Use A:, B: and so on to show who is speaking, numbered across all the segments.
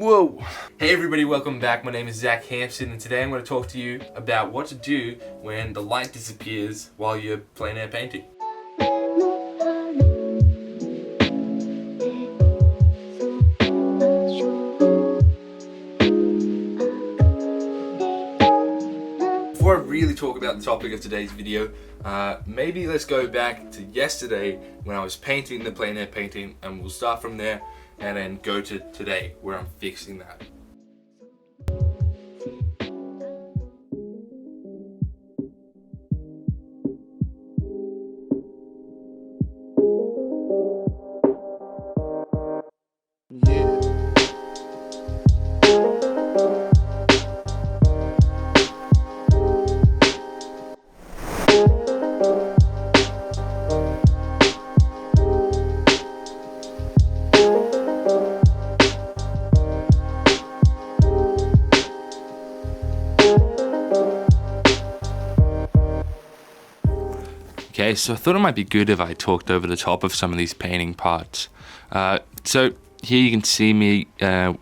A: Whoa! Hey everybody, welcome back. My name is Zach Hampson, and today I'm going to talk to you about what to do when the light disappears while you're plein air painting. Before I really talk about the topic of today's video, maybe let's go back to yesterday when I was painting the plein air painting, and we'll start from there and then go to today where I'm fixing that. Okay, so I thought it might be good if I talked over the top of some of these painting parts. So here you can see me,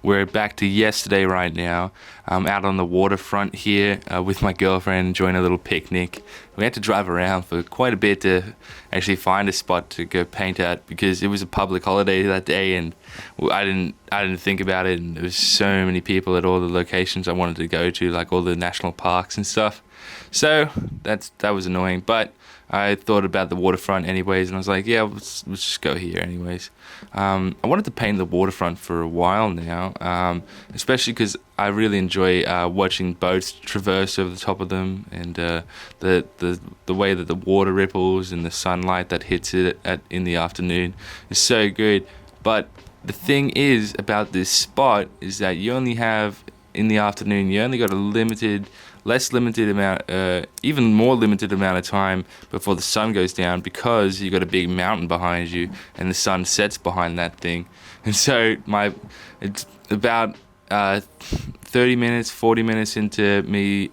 A: we're back to yesterday right now. I'm out on the waterfront here with my girlfriend enjoying a little picnic. We had to drive around for quite a bit to actually find a spot to go paint at because it was a public holiday that day, and I didn't think about it, and there was so many people at all the locations I wanted to go to, like all the national parks and stuff. So that was annoying, but I thought about the waterfront anyways, and I was like, yeah, let's just go here anyways. I wanted to paint the waterfront for a while now, especially because I really enjoy watching boats traverse over the top of them, and the way that the water ripples and the sunlight that hits it in the afternoon is so good. But the thing is about this spot is that you only have, in the afternoon, you only got a even more limited amount of time before the sun goes down, because you got a big mountain behind you and the sun sets behind that thing. And so it's about 30 minutes, 40 minutes into me,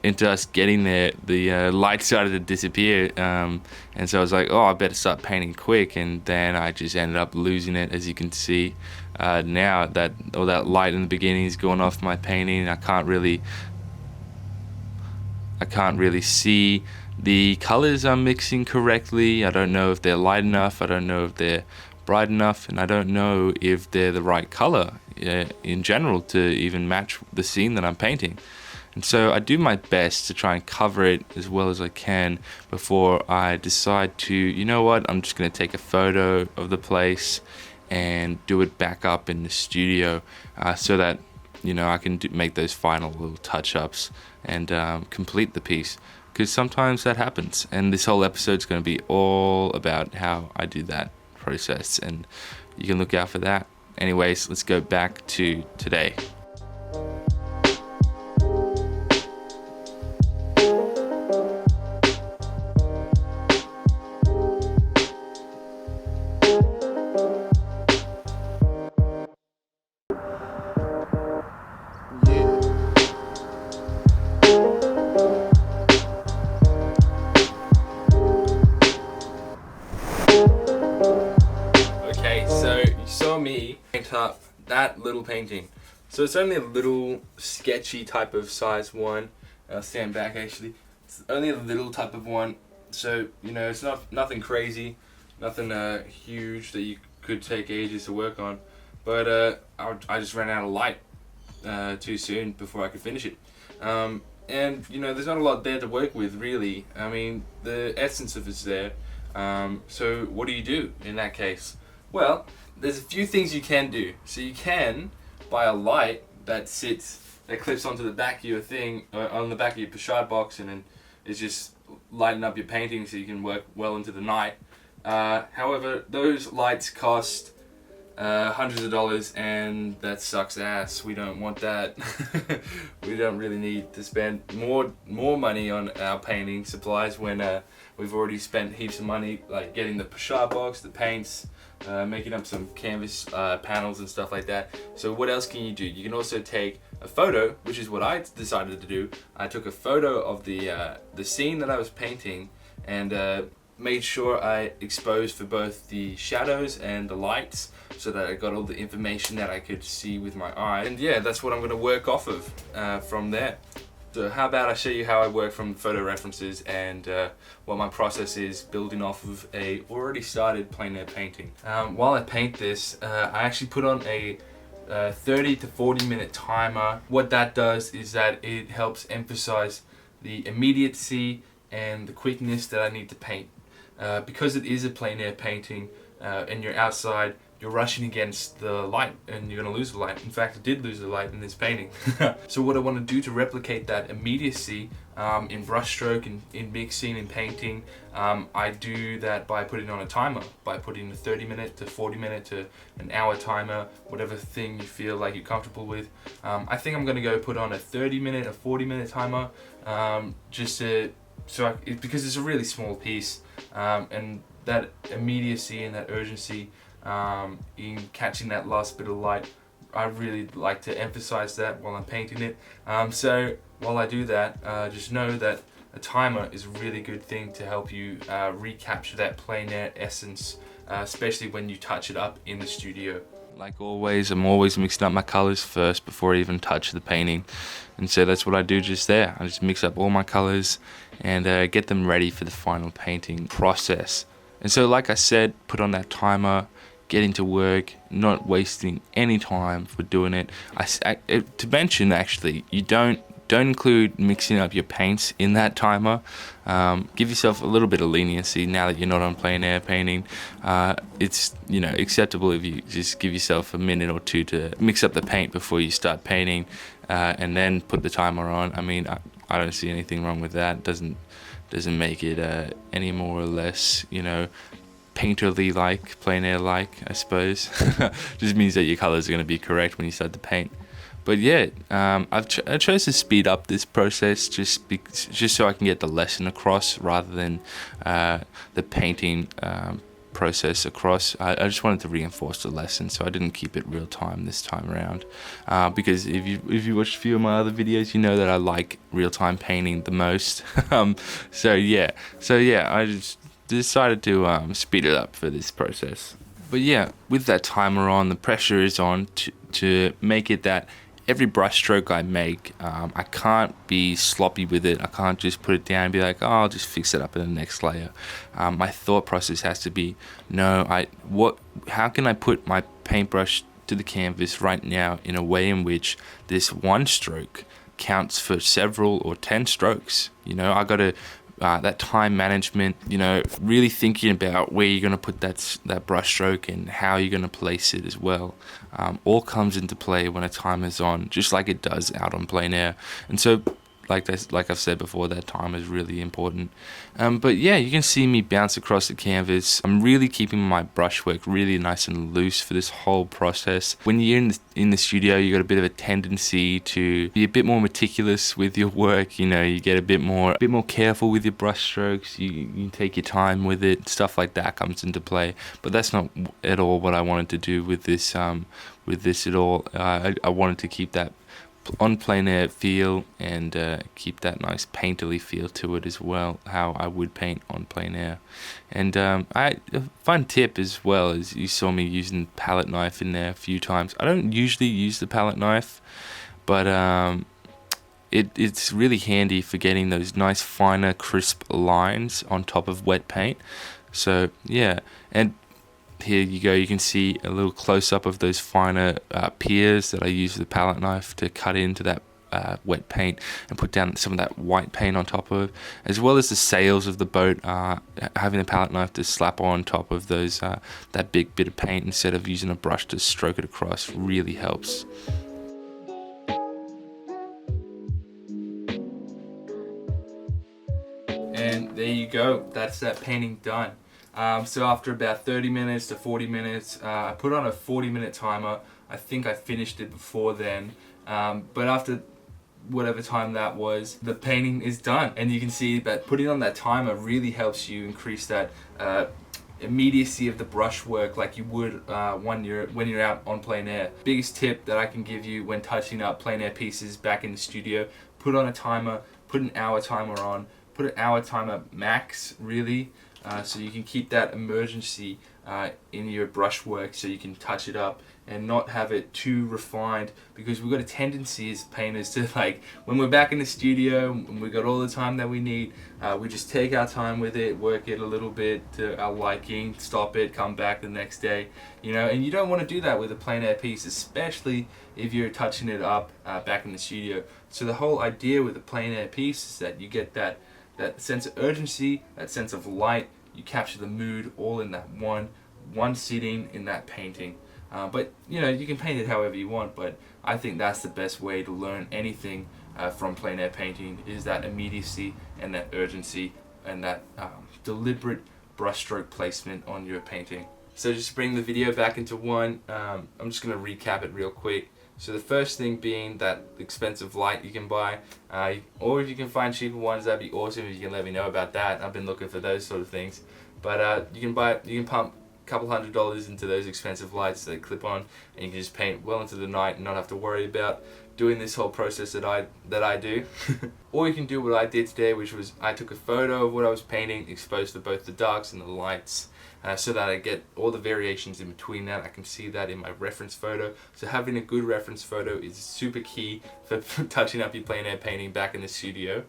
A: into us getting there, the light started to disappear, and so I was like, oh, I better start painting quick, and then I just ended up losing it. As you can see now, that all that light in the beginning is going off my painting. I can't really see the colors I'm mixing correctly. I don't know if they're light enough, I don't know if they're bright enough, and I don't know if they're the right color in general to even match the scene that I'm painting. And so I do my best to try and cover it as well as I can before I decide to, you know what, I'm just going to take a photo of the place and do it back up in the studio, so that, you know, I can make those final little touch-ups and complete the piece, because sometimes that happens. And this whole episode's going to be all about how I do that process, and you can look out for that. Anyways, let's go back to today. Me paint up that little painting. So it's only a little sketchy type of size one. I'll stand back actually. It's only a little type of one. So, you know, it's nothing crazy, nothing huge that you could take ages to work on. But I just ran out of light too soon before I could finish it. And, you know, there's not a lot there to work with, really. I mean, the essence of it's there. So what do you do in that case? Well, there's a few things you can do. So you can buy a light that clips onto the back of your thing, or on the back of your pochade box, and then it's just lighting up your painting so you can work well into the night. However, those lights cost hundreds of dollars, and that sucks ass. We don't want that. We don't really need to spend more money on our painting supplies when we've already spent heaps of money, like getting the pochade box, the paints, making up some canvas panels and stuff like that. So what else can you do? You can also take a photo, which is what I decided to do. I took a photo of the scene that I was painting, and made sure I exposed for both the shadows and the lights, so that I got all the information that I could see with my eye. And yeah, that's what I'm going to work off of from there. So how about I show you how I work from photo references and what my process is building off of a already started plein air painting. While I paint this, I actually put on a 30 to 40 minute timer. What that does is that it helps emphasize the immediacy and the quickness that I need to paint. Because it is a plein air painting and you're outside, you're rushing against the light and you're going to lose the light. In fact, I did lose the light in this painting. So what I want to do to replicate that immediacy in brushstroke, in mixing and painting, I do that by putting on a timer, by putting a 30 minute to 40 minute to an hour timer, whatever thing you feel like you're comfortable with. I think I'm going to go put on a 30 minute, a 40 minute timer, just to, because it's a really small piece, and that immediacy and that urgency in catching that last bit of light, I really like to emphasize that while I'm painting it. So while I do that, just know that a timer is a really good thing to help you recapture that plein air essence, especially when you touch it up in the studio. Like always, I'm always mixing up my colors first before I even touch the painting, and so that's what I do just there. I just mix up all my colors and get them ready for the final painting process. And so, like I said, put on that timer, get into work, not wasting any time for doing it. To mention, actually, you don't include mixing up your paints in that timer. Give yourself a little bit of leniency now that you're not on plein air painting. It's acceptable if you just give yourself a minute or two to mix up the paint before you start painting, and then put the timer on. I mean, I don't see anything wrong with that. Doesn't make it any more or less, painterly like, plein air like, I suppose. Just means that your colors are going to be correct when you start to paint. But yeah, I chose to speed up this process just so I can get the lesson across rather than the painting process across. I just wanted to reinforce the lesson, so I didn't keep it real time this time around. Because if you watched a few of my other videos, you know that I like real time painting the most. So yeah, I just decided to speed it up for this process. But yeah, with that timer on, the pressure is on to make it that every brush stroke I make, I can't be sloppy with it. I can't just put it down and be like, oh, I'll just fix it up in the next layer. My thought process has to be, no, how can I put my paintbrush to the canvas right now in a way in which this one stroke counts for several or 10 strokes? I got to that time management, really thinking about where you're going to put that brush stroke and how you're going to place it as well, all comes into play when a timer's on, just like it does out on plein air. And so, like I've said before, that time is really important. But yeah, you can see me bounce across the canvas. I'm really keeping my brushwork really nice and loose for this whole process. When you're in the studio, you got a bit of a tendency to be a bit more meticulous with your work. You get a bit more careful with your brush strokes. You take your time with it. Stuff like that comes into play. But that's not at all what I wanted to do with this. At all, I wanted to keep that on plein air feel and keep that nice painterly feel to it as well, how I would paint on plein air. And a fun tip as well is you saw me using palette knife in there a few times. I don't usually use the palette knife, but it's really handy for getting those nice finer crisp lines on top of wet paint. So yeah, and here you go, you can see a little close-up of those finer piers that I use the palette knife to cut into that wet paint and put down some of that white paint on top of, as well as the sails of the boat. Having the palette knife to slap on top of those that big bit of paint instead of using a brush to stroke it across really helps. And there you go, that's that painting done. So after about 30 minutes to 40 minutes, I put on a 40-minute timer. I think I finished it before then, but after whatever time that was, the painting is done. And you can see that putting on that timer really helps you increase that immediacy of the brushwork like you would when you're out on plein air. Biggest tip that I can give you when touching up plein air pieces back in the studio, put on a timer, put an hour timer on, put an hour timer max really. so you can keep that emergency in your brushwork, so you can touch it up and not have it too refined, because we've got a tendency as painters to, like, when we're back in the studio and we've got all the time that we need, we just take our time with it, work it a little bit to our liking, stop it, come back the next day, and you don't want to do that with a plein air piece, especially if you're touching it up back in the studio. So the whole idea with a plein air piece is that you get that sense of urgency, that sense of light, you capture the mood all in that one sitting in that painting. But you can paint it however you want, but I think that's the best way to learn anything from plein air painting, is that immediacy and that urgency and that deliberate brushstroke placement on your painting. So just to bring the video back into one, I'm just going to recap it real quick. So the first thing being that expensive light you can buy, or if you can find cheaper ones, that'd be awesome if you can let me know about that. I've been looking for those sort of things. But you can pump a couple $100s into those expensive lights that clip on, and you can just paint well into the night and not have to worry about doing this whole process that I do. Or you can do what I did today, which was I took a photo of what I was painting, exposed to both the darks and the lights, so that I get all the variations in between that. I can see that in my reference photo. So having a good reference photo is super key for touching up your plein air painting back in the studio.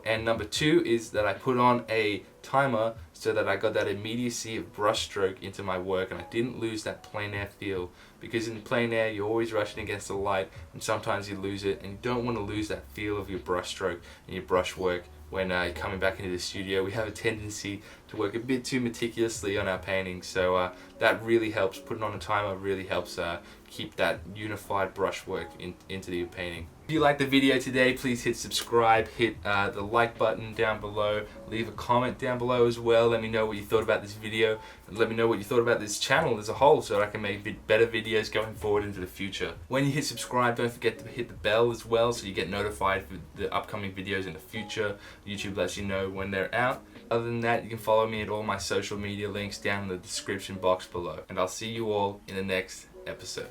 A: And number two is that I put on a timer so that I got that immediacy of brushstroke into my work, and I didn't lose that plein air feel, because in plein air you're always rushing against the light and sometimes you lose it, and you don't want to lose that feel of your brushstroke and your brushwork when you're coming back into the studio. We have a tendency to work a bit too meticulously on our paintings, so that really helps. Putting on a timer really helps keep that unified brushwork into your painting. If you liked the video today, please hit subscribe, hit the like button down below, leave a comment down below as well. Let me know what you thought about this video, and let me know what you thought about this channel as a whole, so I can make better videos going forward into the future. When you hit subscribe, don't forget to hit the bell as well, so you get notified for the upcoming videos in the future. YouTube lets you know when they're out. Other than that, you can follow me at all my social media links down in the description box below. And I'll see you all in the next episode.